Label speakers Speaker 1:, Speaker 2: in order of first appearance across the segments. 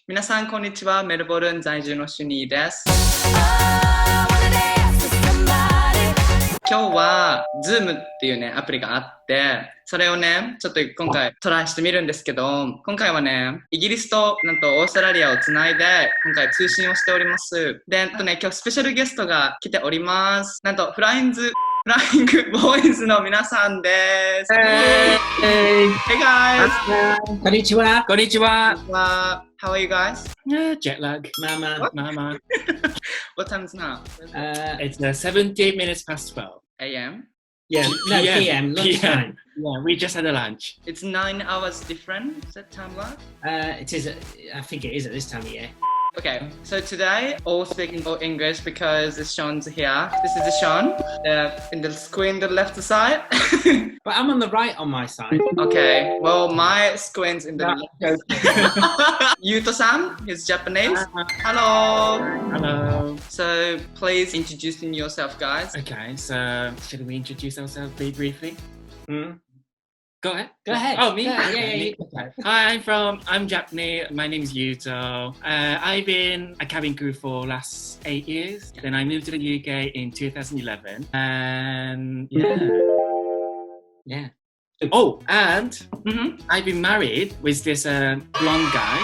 Speaker 1: 皆さんこんにちは。メルボルン在住のシュニーです。今日は Zoom っていうねアプリがあって、それをねちょっと今回トライしてみるんですけど、今回はねイギリスとなんとオーストラリアをつないで今回通信をしております。で、今日スペシャルゲストが来ております。なんとフライングボーイズの皆さんです。Hey guys!
Speaker 2: こんにちは。
Speaker 3: こんにちは。
Speaker 1: How are you guys?
Speaker 3: Jet lag. Mama.
Speaker 1: What time is now?
Speaker 3: It's 17 minutes past 12.
Speaker 1: AM?
Speaker 2: Yeah, no, PM, lunchtime.
Speaker 3: Yeah, we just had a lunch.
Speaker 1: It's 9 hours different. Is that time like?
Speaker 2: It is. I think it is at this time of year.
Speaker 1: Okay, so today all speaking English because Sean's here. This is Sean in the screen, the left side.
Speaker 2: But I'm on the right on my side.
Speaker 1: Okay, well my screen's in the left. Yuto-san, he's Japanese. Hello.
Speaker 3: Hello.
Speaker 1: So please introducing yourself, guys.
Speaker 3: Okay, so should we introduce ourselves briefly? Go ahead.
Speaker 2: Oh, me?
Speaker 3: Yeah.
Speaker 2: Okay.
Speaker 3: Hi, I'm Japanese. My name is Yuto. I've been a cabin crew for last 8 years. Then I moved to the UK in 2011. And yeah. Oh, and I've been married with this blonde guy.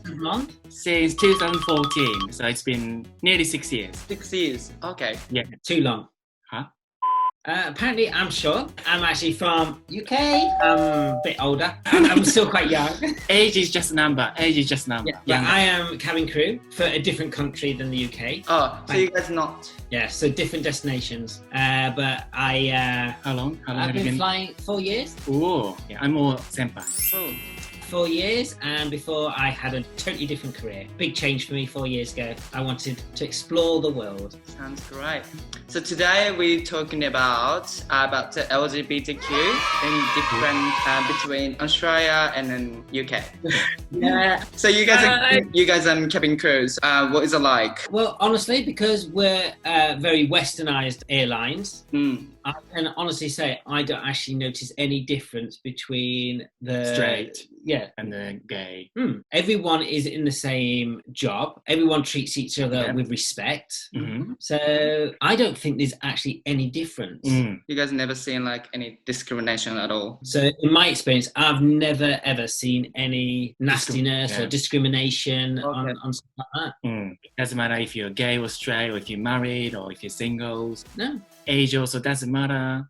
Speaker 2: Blonde?
Speaker 3: Since 2014. So it's been nearly 6 years.
Speaker 1: 6 years. Okay.
Speaker 3: Yeah.
Speaker 2: Too long.
Speaker 3: Huh?
Speaker 2: Apparently, I'm Sean. I'm actually from UK. I'm a bit older. I'm still quite young.
Speaker 3: Age is just a number.
Speaker 2: Yeah, I am cabin crew for a different country than the UK.
Speaker 1: Oh, so you guys not?
Speaker 2: Yeah, so different destinations. But I...
Speaker 3: How long
Speaker 2: I've
Speaker 3: have you
Speaker 2: been flying 4 years.
Speaker 3: Oh, yeah, I'm more senpai.
Speaker 1: Oh.
Speaker 2: 4 years, and before I had a totally different career. Big change for me 4 years ago. I wanted to explore the world.
Speaker 1: Sounds great. So today we're talking about the LGBTQ in different between Australia and then UK.
Speaker 2: Yeah.
Speaker 1: So you guys are cabin crews. What is it like?
Speaker 2: Well, honestly, because we're very westernized airlines, I can honestly say I don't actually notice any difference between the
Speaker 3: straight
Speaker 2: and
Speaker 3: the gay.
Speaker 2: Everyone is in the same job. Everyone treats each other with respect. So I don't think there's actually any difference.
Speaker 1: You guys never seen like any discrimination at all?
Speaker 2: So in my experience, I've never ever seen any nastiness or discrimination on stuff like that.
Speaker 3: It doesn't matter if you're gay or straight, or if you're married, or if you're singles.
Speaker 2: No.
Speaker 3: Age also doesn't matter.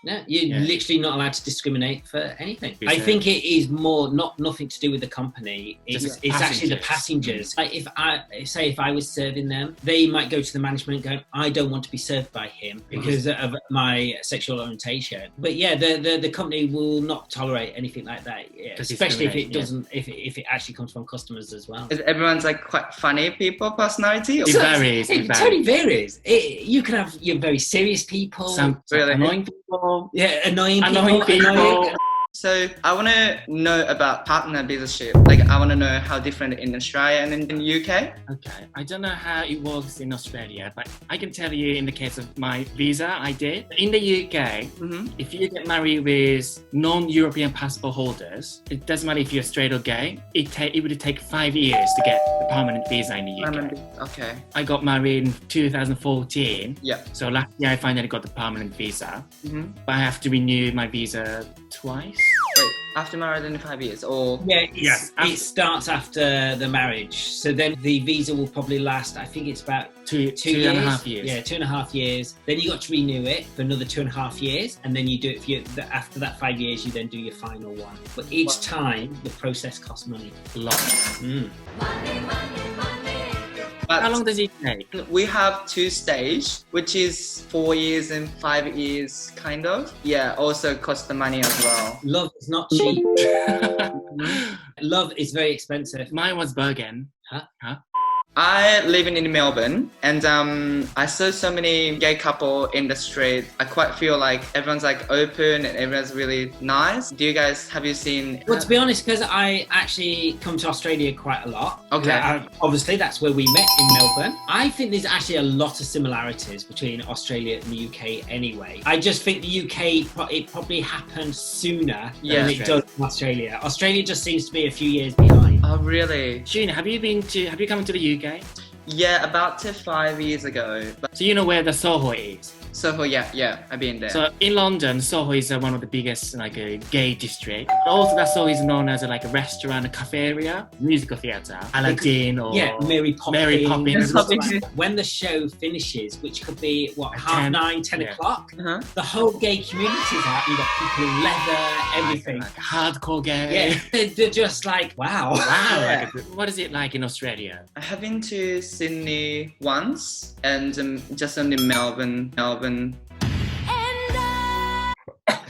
Speaker 2: No, you're literally not allowed to discriminate for anything. I think it is more nothing to do with the company. It's actually the passengers. Like if I was serving them, they might go to the management and go, I don't want to be served by him because of my sexual orientation. But yeah, the company will not tolerate anything like that, especially if it doesn't, if it actually comes from customers as well.
Speaker 1: Is everyone's like quite funny people personality?
Speaker 3: It varies.
Speaker 2: It totally varies. You can have your very serious people,
Speaker 3: some really annoying people.
Speaker 2: Yeah, annoying people.
Speaker 1: So I want to know about partner visa. Like I want to know how different in Australia and in the UK.
Speaker 3: Okay, I don't know how it works in Australia, but I can tell you in the case of my visa I did. In the UK, if you get married with non-European passport holders, it doesn't matter if you're straight or gay, it would take 5 years to get the permanent visa in the UK.
Speaker 1: Okay.
Speaker 3: I got married in 2014.
Speaker 1: Yeah.
Speaker 3: So last year I finally got the permanent visa. But I have to renew my visa twice.
Speaker 1: Wait, after marriage in 5 years, or
Speaker 2: it starts after the marriage. So then the visa will probably last. I think it's about two years.
Speaker 3: 2.5 years.
Speaker 2: Yeah, 2.5 years. Then you got to renew it for another 2.5 years, and then you do it after that 5 years. You then do your final one. But each time the process costs money.
Speaker 3: A lot.
Speaker 1: But
Speaker 3: how long does it take?
Speaker 1: We have 2 stages, which is 4 years and 5 years, kind of. Yeah, also costs the money as well.
Speaker 2: Love is not cheap. Love is very expensive.
Speaker 3: Mine was Bergen. Huh?
Speaker 1: I live in Melbourne, and I saw so many gay couple in the street. I quite feel like everyone's like open and everyone's really nice. Have you seen?
Speaker 2: Well, to be honest, because I actually come to Australia quite a lot.
Speaker 1: Okay.
Speaker 2: Obviously, that's where we met in Melbourne. I think there's actually a lot of similarities between Australia and the UK anyway. I just think the UK, it probably happened sooner than it does in Australia. Australia just seems to be a few years behind.
Speaker 1: Oh, really?
Speaker 3: Shun, have you come to the UK?
Speaker 1: Yeah, about 5 years ago. But
Speaker 3: So you know where the Soho is?
Speaker 1: Soho, yeah, I've been there.
Speaker 3: So in London, Soho is one of the biggest gay district. Also, that Soho is known as a restaurant, a cafe area, musical theatre, Aladdin or
Speaker 2: Mary Poppins.
Speaker 3: Mary Poppins.
Speaker 2: When the show finishes, which could be
Speaker 3: At
Speaker 2: 9, 10
Speaker 3: yeah.
Speaker 2: o'clock,
Speaker 1: Uh-huh.
Speaker 2: the whole gay community is out. You've got people in leather, everything.
Speaker 3: Hardcore gay.
Speaker 2: Yeah, they're just like, wow.
Speaker 3: Wow.
Speaker 1: Yeah.
Speaker 3: What is it like in Australia?
Speaker 1: I have been to Sydney once and just only Melbourne.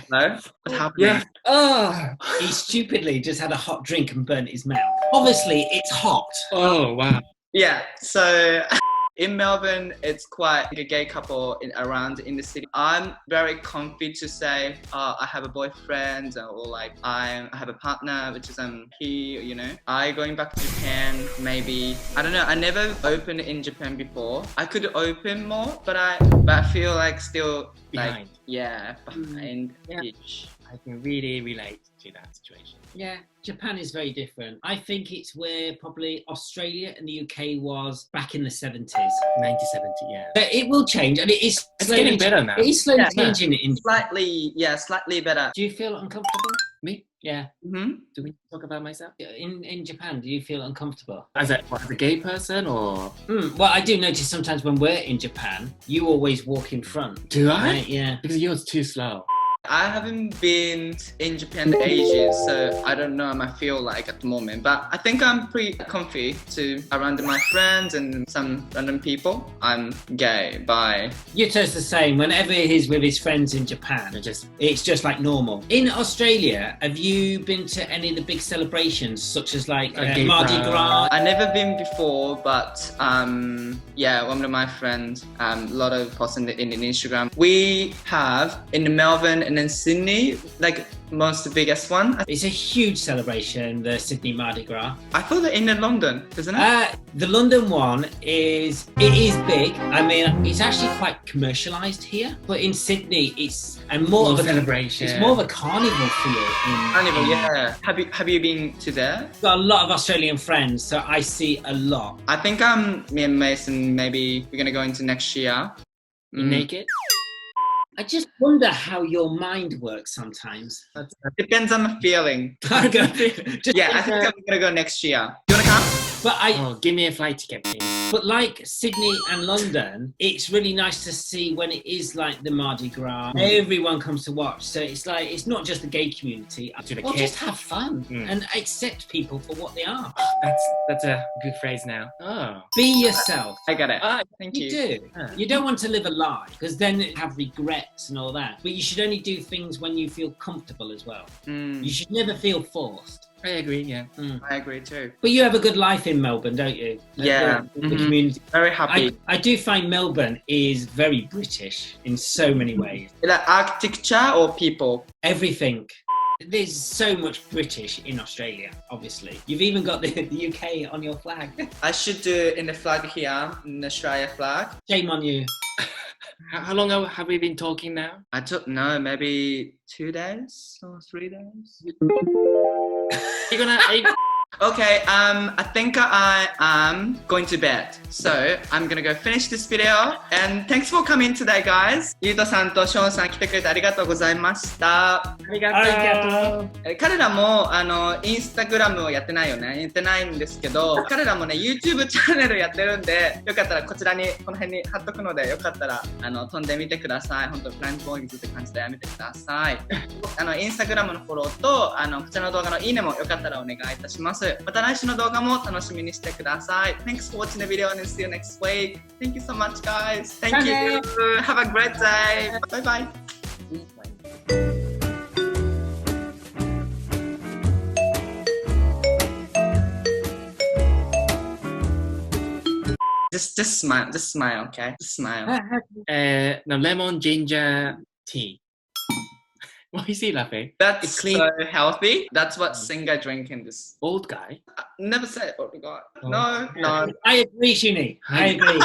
Speaker 1: Hello? What happened?
Speaker 3: Yeah.
Speaker 2: Oh, he stupidly just had a hot drink and burnt his mouth. Obviously, it's hot.
Speaker 3: Oh, wow.
Speaker 1: Yeah, so in Melbourne, it's quite a gay couple around in the city. I'm very comfy to say I have a boyfriend or I have a partner, which is he, you know. Going back to Japan, maybe, I don't know, I never opened in Japan before. I could open more, but I feel still
Speaker 3: Behind.
Speaker 1: behind
Speaker 3: Yeah.
Speaker 1: each.
Speaker 3: I can really relate to that situation.
Speaker 2: Yeah, Japan is very different. I think it's where probably Australia and the UK was back in the 70s.
Speaker 3: 1970, yeah.
Speaker 2: But it will change, and it is
Speaker 3: It's getting better now.
Speaker 2: It is slowly
Speaker 1: Yeah.
Speaker 2: changing in.
Speaker 1: Slightly better.
Speaker 2: Do you feel uncomfortable?
Speaker 3: Me?
Speaker 2: Yeah.
Speaker 1: Mm-hmm.
Speaker 3: Do we talk about myself?
Speaker 2: In Japan, do you feel uncomfortable?
Speaker 3: As a gay person or?
Speaker 2: Well, I do notice sometimes when we're in Japan, you always walk in front.
Speaker 3: Do I?
Speaker 2: Right? Yeah.
Speaker 3: Because yours too slow.
Speaker 1: I haven't been in Japan ages, so I don't know how I feel like at the moment. But I think I'm pretty comfy around my friends and some random people. I'm gay, bi.
Speaker 2: Yuto's the same. Whenever he's with his friends in Japan, it's just like normal. In Australia, have you been to any of the big celebrations, such as
Speaker 3: Gay
Speaker 2: Mardi
Speaker 3: Pride.
Speaker 2: Gras?
Speaker 1: I never been before, but one of my friends, a lot of posts in Instagram. We have in Melbourne and in Sydney, most the biggest one.
Speaker 2: It's a huge celebration, the Sydney Mardi Gras.
Speaker 1: I thought that in London, isn't it?
Speaker 2: The London one is big. I mean, it's actually quite commercialised here, but in Sydney, it's more of a
Speaker 3: celebration.
Speaker 2: It's more of a carnival feel.
Speaker 1: Carnival, yeah. Have you been to there?
Speaker 2: I've got a lot of Australian friends, so I see a lot.
Speaker 1: I think me and Mason, maybe we're gonna go into next year.
Speaker 3: Naked?
Speaker 2: I just wonder how your mind works sometimes.
Speaker 1: Depends on the feeling. I think I'm gonna go next year. You wanna come?
Speaker 2: But
Speaker 3: give me a flight ticket, please.
Speaker 2: But like Sydney and London, it's really nice to see when it is like the Mardi Gras. Everyone comes to watch, so it's not just the gay community. Just have fun and accept people for what they are.
Speaker 3: That's a good phrase now. Oh.
Speaker 2: Be yourself.
Speaker 1: I got it. Thank you.
Speaker 2: You do. You don't want to live a lie, because then you have regrets and all that. But you should only do things when you feel comfortable as well. You should never feel forced.
Speaker 3: I agree, yeah.
Speaker 1: I agree too.
Speaker 2: But you have a good life in Melbourne, don't you?
Speaker 1: Yeah.
Speaker 2: The community.
Speaker 1: Very happy.
Speaker 2: I do find Melbourne is very British in so many ways.
Speaker 1: Like architecture or people?
Speaker 2: Everything. There's so much British in Australia, obviously. You've even got the UK on your flag.
Speaker 1: I should do it in the flag here, in the Australia flag.
Speaker 2: Shame on you.
Speaker 3: How long have we been talking now?
Speaker 1: I don't know, maybe 2 days or 3 days. Okay, I think I am going to bed. So, I'm gonna go finish this video. And thanks for coming today, guys. ゆうとさんとショーンさん来てくれてありがとうございました。
Speaker 3: ありがとう。
Speaker 1: 彼らもインスタグラムをやってないよね。やってないんですけど、彼らもね YouTube チャンネルやってるんで、よかったらこちらにこの辺に貼っとくので、よかったら飛んでみてください。本当プライムボーイズって感じでやめてください。インスタグラムのフォローとこちらの動画のいいねもよかったらお願いいたします。また来週の動画も楽しみにしてください。Thanks for watching the video and see you next week. Thank you so much, guys. Thank you. Have a great day. Bye bye. Just smile, okay? Just smile.
Speaker 3: No, lemon ginger tea. Why is he laughing?
Speaker 1: That's so healthy. That's what Singa drink in this.
Speaker 3: Old guy?
Speaker 1: Never said old guy. No.
Speaker 2: I agree, Shuni. I agree.